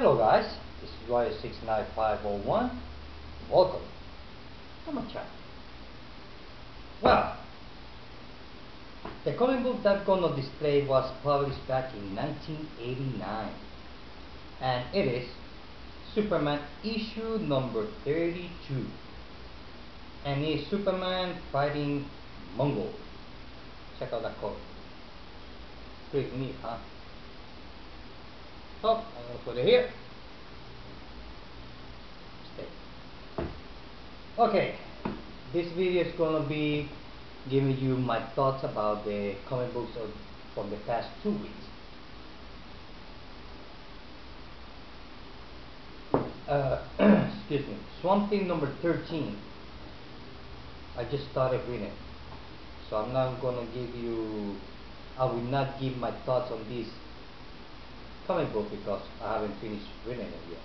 Hello guys, this is Roy69501. Welcome to my channel. Well, the comic book that gonna display was published back in 1989, and it is Superman issue number 32, and it's Superman fighting Mongol. Check out that cover. Pretty neat, huh? So I'm gonna put it here. Okay, this video is gonna be giving you my thoughts about the comic books from the past 2 weeks. Excuse me. Swamp Thing number 13. I just started reading, so I'm not gonna give you. I will not give my thoughts on this comic book because I haven't finished reading it yet.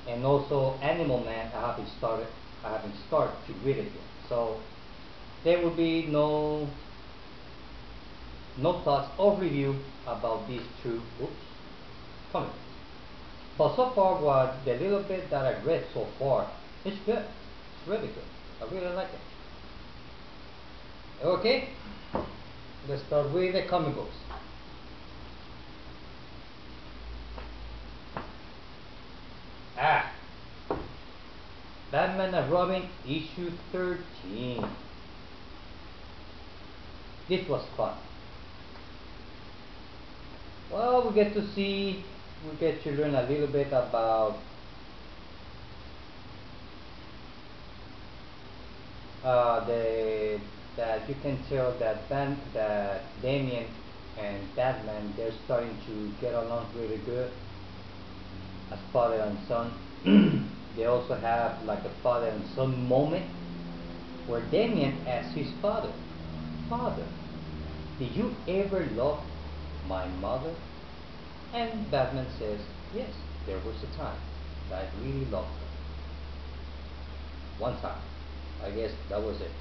And also Animal Man, I haven't started to read it yet. So there will be no thoughts or review about these two comics. But so far, the little bit that I read so far is good. It's really good. I really like it. Okay, let's start with the comic books. Batman and Robin issue 13. This was fun. Well, we get to learn a little bit about that you can tell that Damian and Batman, they're starting to get along really good as father and son. They also have like a father and son moment where Damian asks his father, "Father, did you ever love my mother?" And Batman says, "Yes, there was a time that I really loved her. One time. I guess that was it."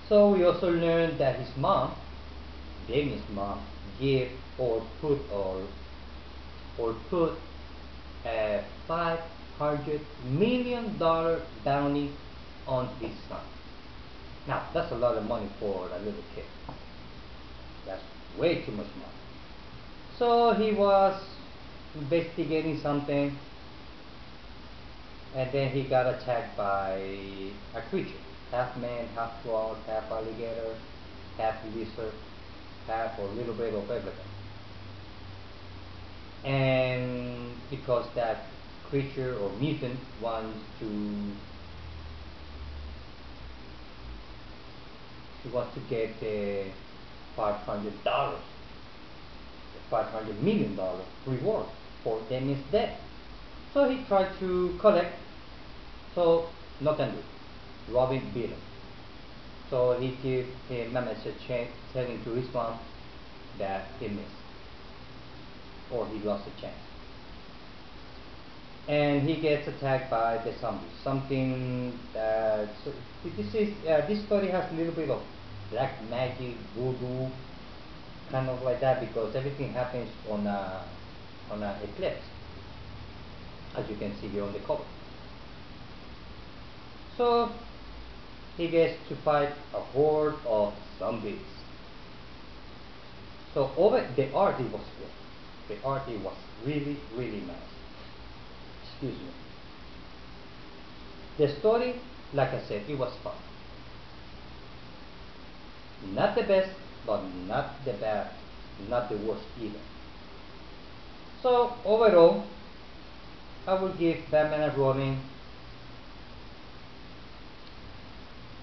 So we also learned that his mom, Damian's mom, gave or put a $500 million bounty on his son. Now that's a lot of money for a little kid. That's way too much money. So he was investigating something, and then he got attacked by a creature, half man, half frog, half alligator, half lizard, half or a little bit of everything. And because that creature or mutant wants get the $500, the $500 million reward for Damian's death. So he tried to collect. So nothing good. Robin beat him. So he gave him a message telling to his mom that he missed, or he lost a chance. And he gets attacked by the zombies. Something that this story has a little bit of black magic, voodoo, kind of like that, because everything happens on a eclipse, as you can see here on the cover. So he gets to fight a horde of zombies. So the art was good. The art was really, really nice. Excuse me. The story, like I said, it was fun. Not the best, but not the bad, not the worst either. So overall, I will give Batman and Robin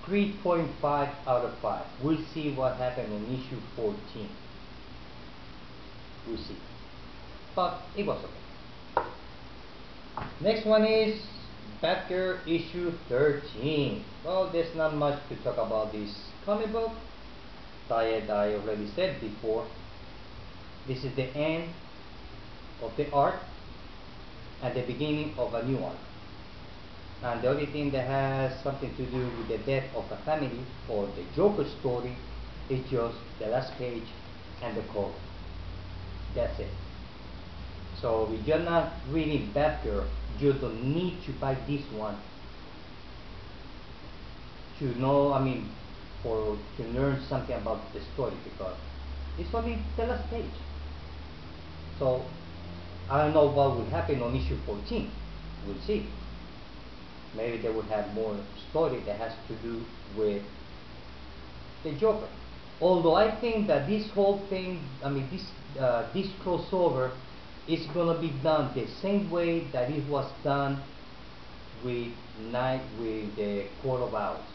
3.5 out of 5. We'll see what happened in issue 14. We'll see. But it was okay. Next one is Batgirl issue 13. Well, there's not much to talk about this comic book. I already said before, this is the end of the arc and the beginning of a new arc. And the only thing that has something to do with the death of a family or the Joker story is just the last page and the cover. That's it. So if you're not reading Batgirl, you don't need to buy this one to know, I mean, for to learn something about the story, because it's only the last page. So I don't know what will happen on issue 14. We'll see. Maybe they will have more story that has to do with the Joker. Although I think that this whole thing, I mean, this crossover is gonna be done the same way that it was done with the Court of Owls.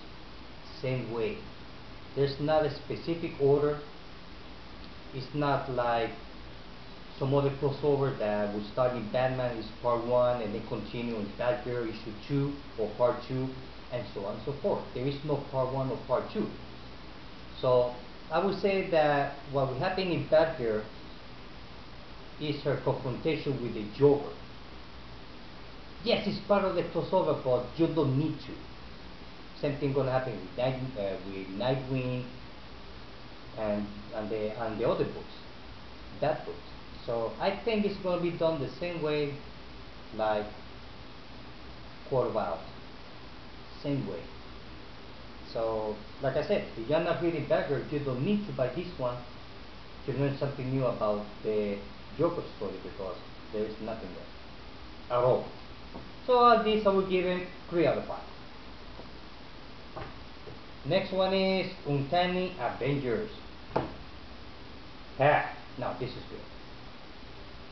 Same way. There's not a specific order. It's not like some other crossover that will start in Batman is part 1 and then continue in Batgirl issue 2 or part 2 and so on and so forth. There is no part 1 or part 2. So I would say that what will happen in Batgirl is her confrontation with the Joker. Yes, it's part of the crossover, but you don't need to. Same thing gonna happen with Nightwing and the other books, that books. So I think it's gonna be done the same way like Court of Owls. Same way. So like I said, if you're not reading Batgirl, you don't need to buy this one to learn something new about the Joker story, because there is nothing there at all. So all these I will give him 3 out of 5. Next one is Uncanny Avengers. Now this is good.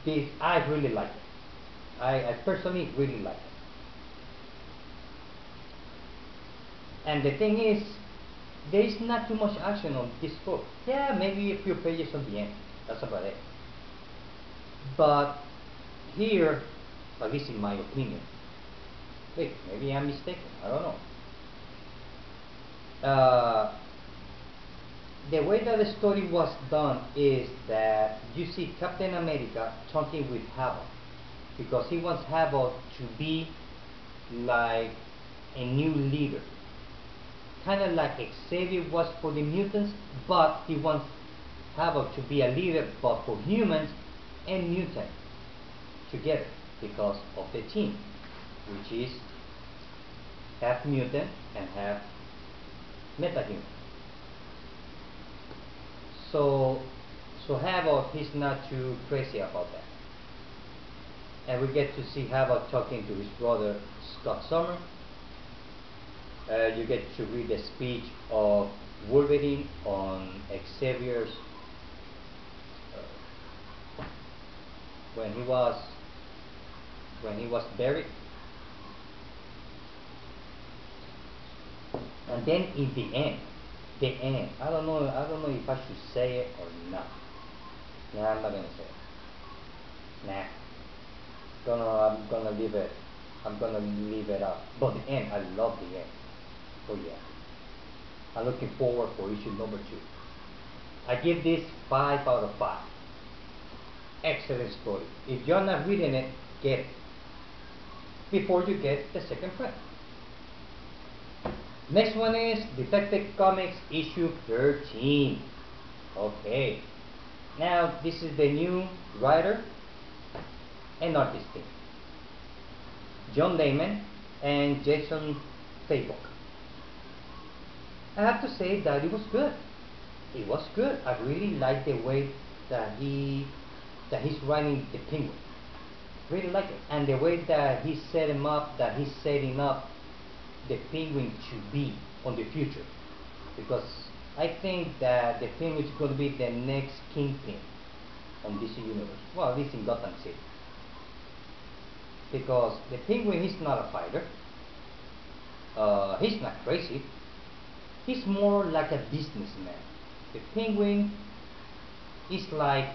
This I really like it. I personally really like it. And the thing is, there is not too much action on this book. Yeah, maybe a few pages on the end. That's about it. But here, at least in my opinion, wait, maybe I'm mistaken. I don't know. The way that the story was done is that you see Captain America talking with Havoc, because he wants Havoc to be like a new leader, kind of like Xavier was for the mutants, but he wants Havoc to be a leader, but for humans and mutants together, because of the team, which is half mutant and half metahuman. So Havoc, he's not too crazy about that. And we get to see Havoc talking to his brother Scott Summers. You get to read the speech of Wolverine on Xavier's when he was buried. And then in the end, I don't know if I should say it or not. Nah, I'm not gonna say it. Nah. I'm gonna leave it. I'm gonna leave it up. But the end, I love the end. Oh yeah. I'm looking forward for issue number 2. I give this 5 out of 5. Excellent story. If you're not reading it, get it before you get the second print. Next one is Detective Comics issue 13. Okay. Now this is the new writer and artist team. John Layman and Jason Fabok. I have to say that it was good. It was good. I really like the way that he's writing the Penguin. Really like it. And the way that he's setting up the Penguin to be on the future. Because I think that the Penguin is going to be the next Kingpin on DC Universe. Well, at least in Gotham City. Because the Penguin is not a fighter. He's not crazy. He's more like a businessman. The Penguin is like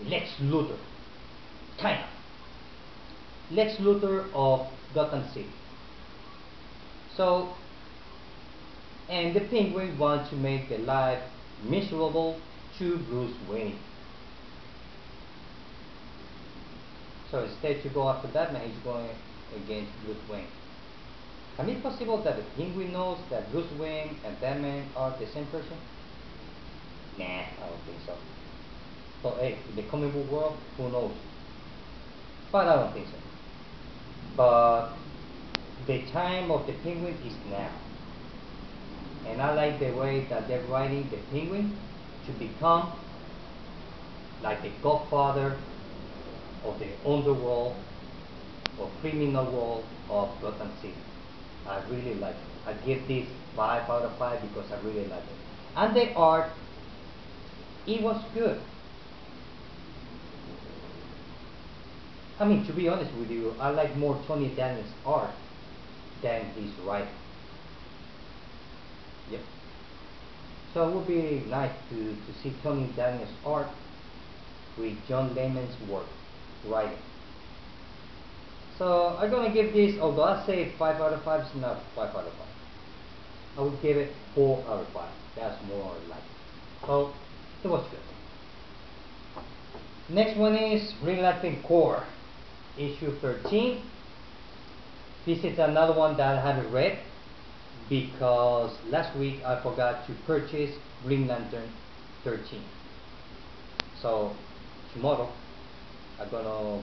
Lex Luthor. Kind of. Lex Luthor of Gotham City. So, and the Penguin wants to make the life miserable to Bruce Wayne. So instead to go after Batman, he's going against Bruce Wayne. Can it be possible that the Penguin knows that Bruce Wayne and Batman are the same person? Nah, I don't think so. So hey, in the comic book world, who knows? But I don't think so. But the time of the Penguin is now. And I like the way that they're writing the Penguin to become like the godfather of the underworld or criminal world of Gotham City. I really like it. I give this 5 out of 5 because I really like it. And the art, it was good. I mean, to be honest with you, I like more Tony Daniels' art than his writing. Yep. So it would be nice to see Tony Daniels' art with John Layman's work, writing. So I'm gonna give this, although I say 5 out of 5, it's not 5 out of 5. I would give it 4 out of 5. That's more like it. So it was good. Next one is Green Lantern Corps, issue 13. This is another one that I haven't read because last week I forgot to purchase Green Lantern 13. So tomorrow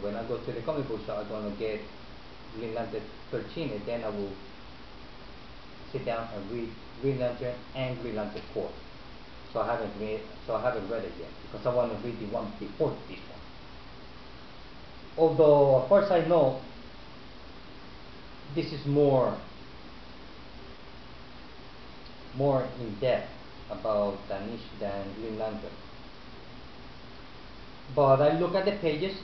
when I go to the comic book shop, I'm gonna get Green Lantern 13, and then I will sit down and read Green Lantern and Green Lantern Corps. So I haven't read it yet because I want to read the one before this one. Although, of course, I know this is more in depth about Danish than Green Lantern. But I look at the pages,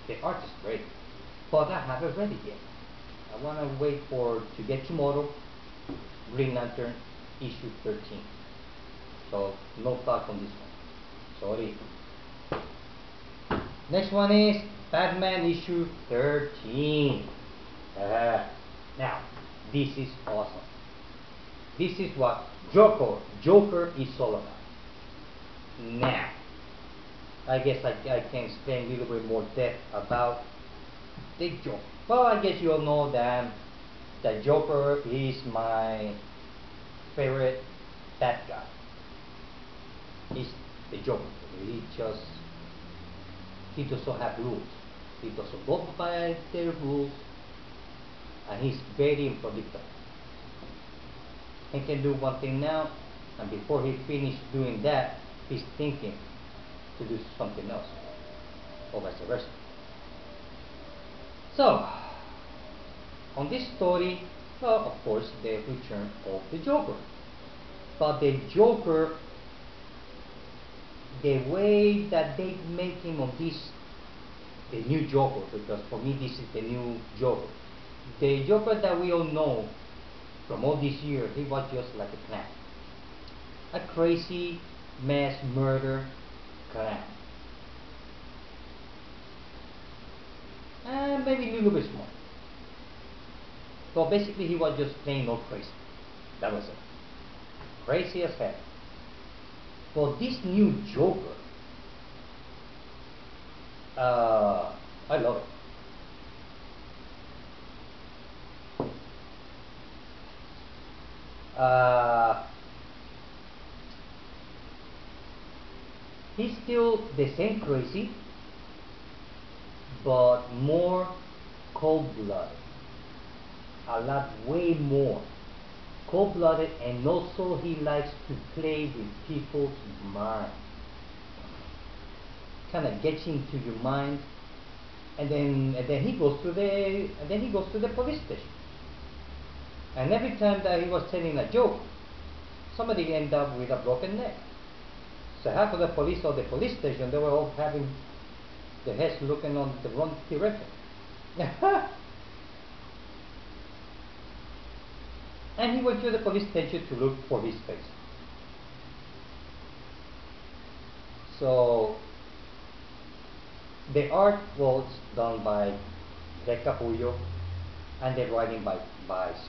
the art is great, but I haven't read it yet. I want to wait to get tomorrow Green Lantern issue 13. So no thought on this one. Sorry. Next one is Batman issue 13. Now, this is awesome. This is what Joker is all about. Now, I guess I can explain a little bit more depth about the Joker. Well, I guess you all know that the Joker is my favorite bad guy. He's the Joker. He doesn't have rules. He doesn't go by the rules, and he's very unpredictable. He can do one thing now, and before he finishes doing that, he's thinking to do something else, or vice versa. So, on this story, well, of course, the return of the Joker. But the Joker, the way that they make him on this, the new Joker, because for me this is the new Joker. The Joker that we all know from all these years, he was just like a clown. A crazy mass murder clown. And maybe a little bit smart. So basically he was just plain old crazy. That was it. Crazy as hell. But this new Joker, I love it. He's still the same crazy, but more cold-blooded. A lot, way more cold-blooded, and also he likes to play with people's mind. Kind of gets into your mind, and then he goes to the police station. And every time that he was telling a joke, somebody ended up with a broken neck. So half of the police of the police station, they were all having their heads looking on the wrong direction. And he went to the police station to look for his face. So the art was done by Greg Capullo, and the writing by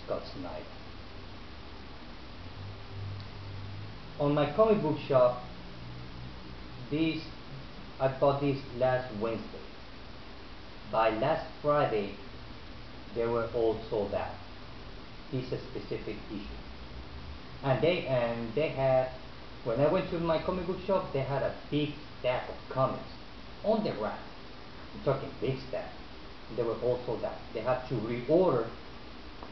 Scott Snyder. On my comic book shop, I bought this last Wednesday. By last Friday, they were all sold out. This is a specific issue, and they had When I went to my comic book shop, they had a big stack of comics on the rack. I'm talking big stack. They were all sold out. They had to reorder,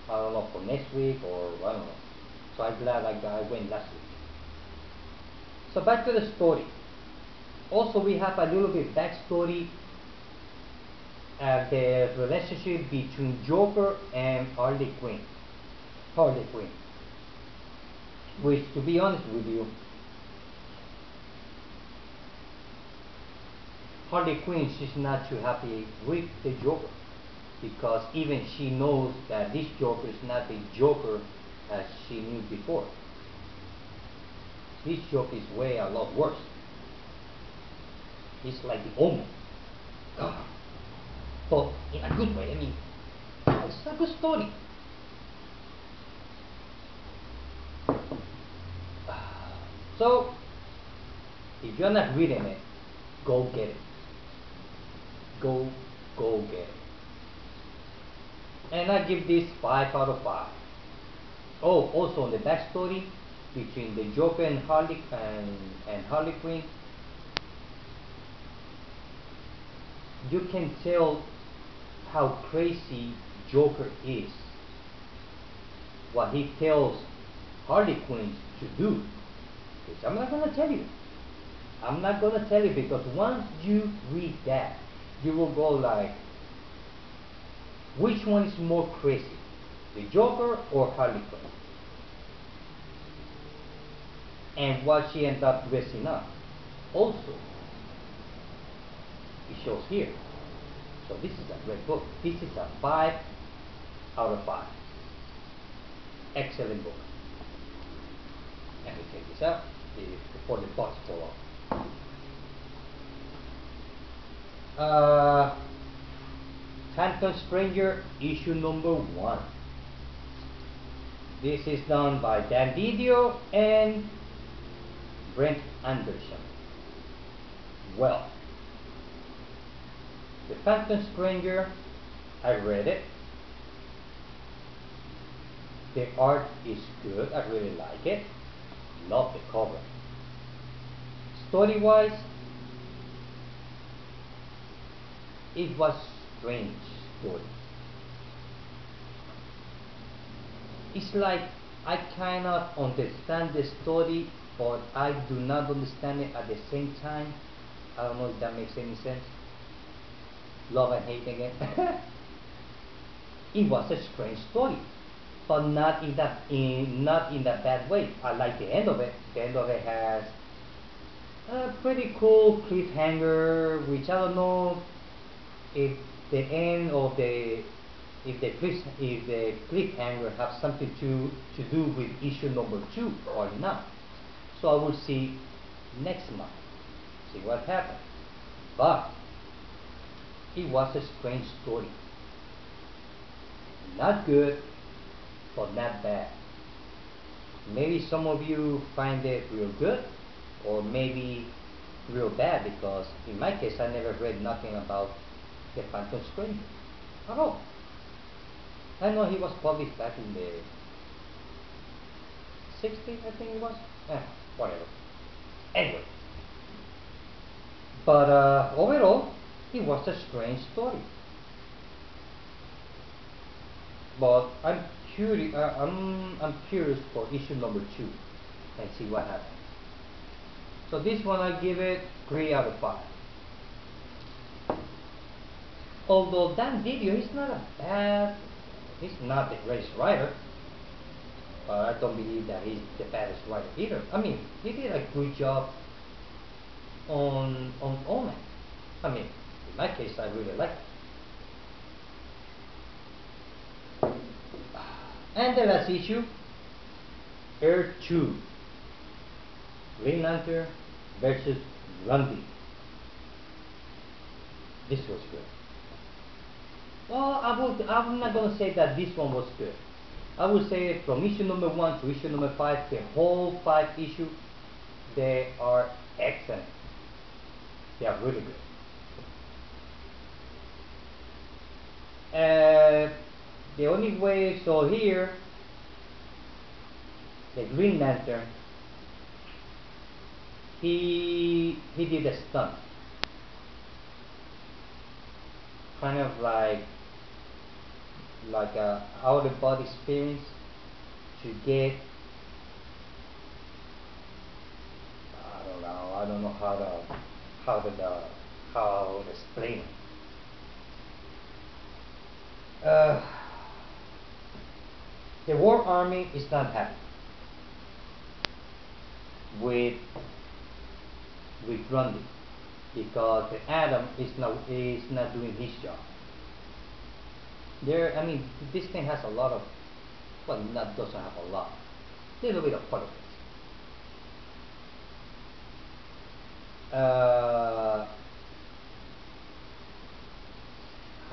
I don't know, for next week or I don't know. So I'm glad I went last week. So back to the story. Also, we have a little bit backstory at the relationship between Joker and Harley Quinn. Harley Quinn. Which, to be honest with you, Harley Quinn, she's not too happy with the Joker because even she knows that this Joker is not the Joker as she knew before. This Joker is way a lot worse. He's like the Omen. But in a good way, I mean, it's a good story. So, if you're not reading it, go get it. Go get it. And I give this 5 out of 5. Oh, also on the backstory between the Joker and Harley Quinn, you can tell how crazy Joker is. What he tells Harley Quinn to do, which I'm not gonna tell you. I'm not gonna tell you because once you read that, you will go like, which one is more crazy, the Joker or Harley Quinn? And what she ends up dressing up. Also, it shows here. So this is a great book. This is a 5 out of 5. Excellent book. Let me take this out before the box fall off. Phantom Stranger issue number 1. This is done by Dan Didio and Brent Anderson. Well, The Phantom Stranger, I read it. The art is good, I really like it. Love the cover. Story-wise, it was strange story. It's like I cannot understand the story, but I do not understand it at the same time. I don't know if that makes any sense. Love and hating it. It was a strange story, but not in that bad way. I like the end of it. The end of it has a pretty cool cliffhanger, which I don't know if the end of the if the cliffhanger have something to do with issue number 2 or not. So I will see next month, see what happens. But it was a strange story. Not good, but not bad. Maybe some of you find it real good, or maybe real bad, because in my case I never read nothing about the Phantom Stranger at all. I know he was published back in the 60s, I think it was. Whatever. Anyway. But overall, it was a strange story. But I'm curious. I'm curious for issue number 2 and see what happens. So this one I give it 3 out of 5. Although Dan Didio is not a bad, he's not the greatest writer, but I don't believe that he's the baddest writer either. I mean, he did a good job on Omen. I mean, in my case, I really like it. And the last issue, Earth 2, Green Lantern versus Grundy. This was good. Well, I'm not going to say that this one was good. I would say from issue number 1 to issue number 5, the whole 5 issues, they are excellent. They are really good. The only way, so here, the Green Lantern, he did a stunt, kind of like a out of body experience to get, I don't know how to explain it. The war army is not happy with Grundy because the Atom is not doing his job. I mean, this thing has a lot of, well, not doesn't have a lot, little bit of politics. Uh,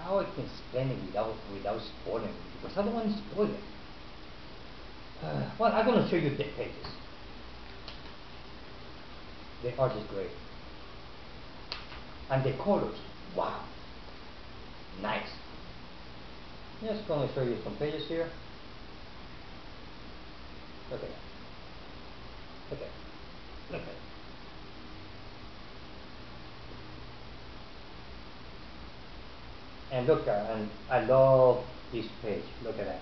how I can explain it without spoiling it, because I don't want to spoil it. Well, I'm gonna show you the pages. The art is great, and the colors, wow, nice. Just gonna show you some pages here. Look at that. Look at that. Look at that. And look at, and I love this page. Look at that.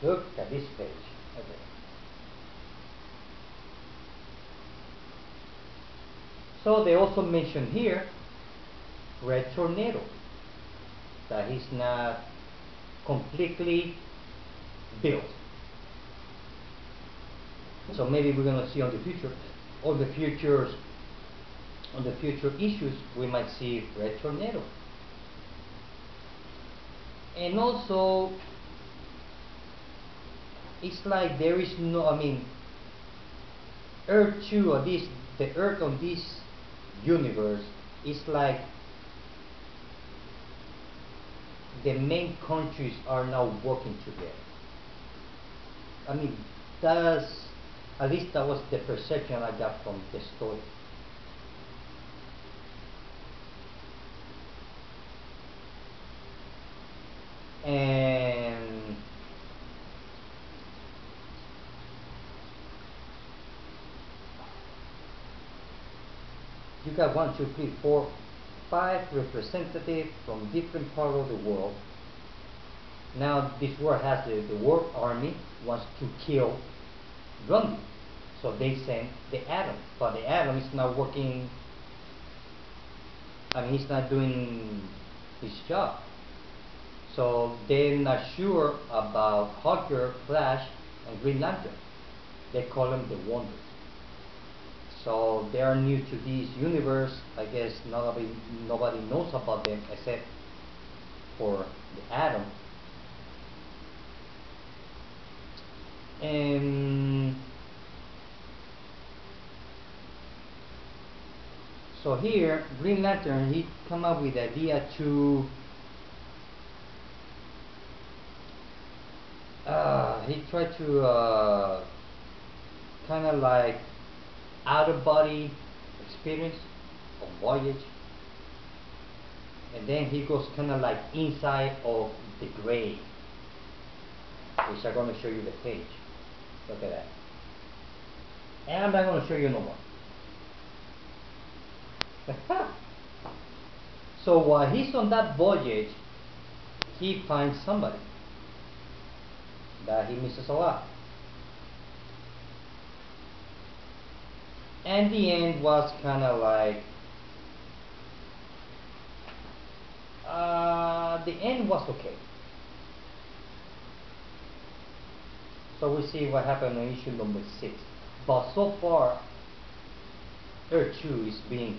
Look at this page. Okay. So they also mention here Red Tornado, that he's not completely built. So maybe we're gonna see on the future, on the futures, on the future issues, we might see Red Tornado. And also, it's like there is no, I mean, Earth 2, or this, the Earth on this universe is like the main countries are now working together. I mean, that's, at least that was the perception I got from the story. And you got 1, 2, 3, 4, 5 representatives from different parts of the world. Now this world has the world army wants to kill Grundy, so they send the Atom, but the Atom is not working. I mean, he's not doing his job. So they're not sure about Hawker, Flash, and Green Lantern. They call them the Wonders. So they are new to this universe. I guess nobody knows about them except for the Atom. And so here, Green Lantern, he come up with the idea to he tried to kind of like out of body experience of voyage, and then he goes kind of like inside of the grave, which I'm going to show you the page. Look at that. And I'm not going to show you no more. So while he's on that voyage, he finds somebody that he misses a lot. And the end was kind of like the end was okay. So we see what happened in issue number 6. But so far, Earth 2 is being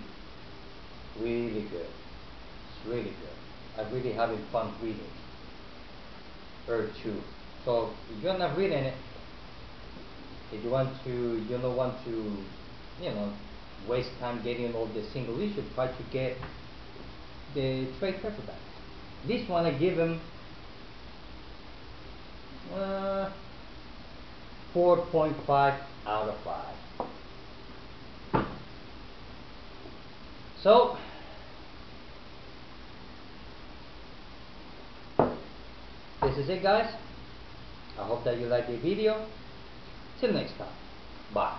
really good. It's really good. I'm really having fun reading Earth 2. So if you're not reading it, if you want to, you don't want to, you know, waste time getting all the single issue, try to get the trade paperback. This one I give him 4.5 out of 5. So this is it, guys. I hope that you like the video. Till next time. Bye.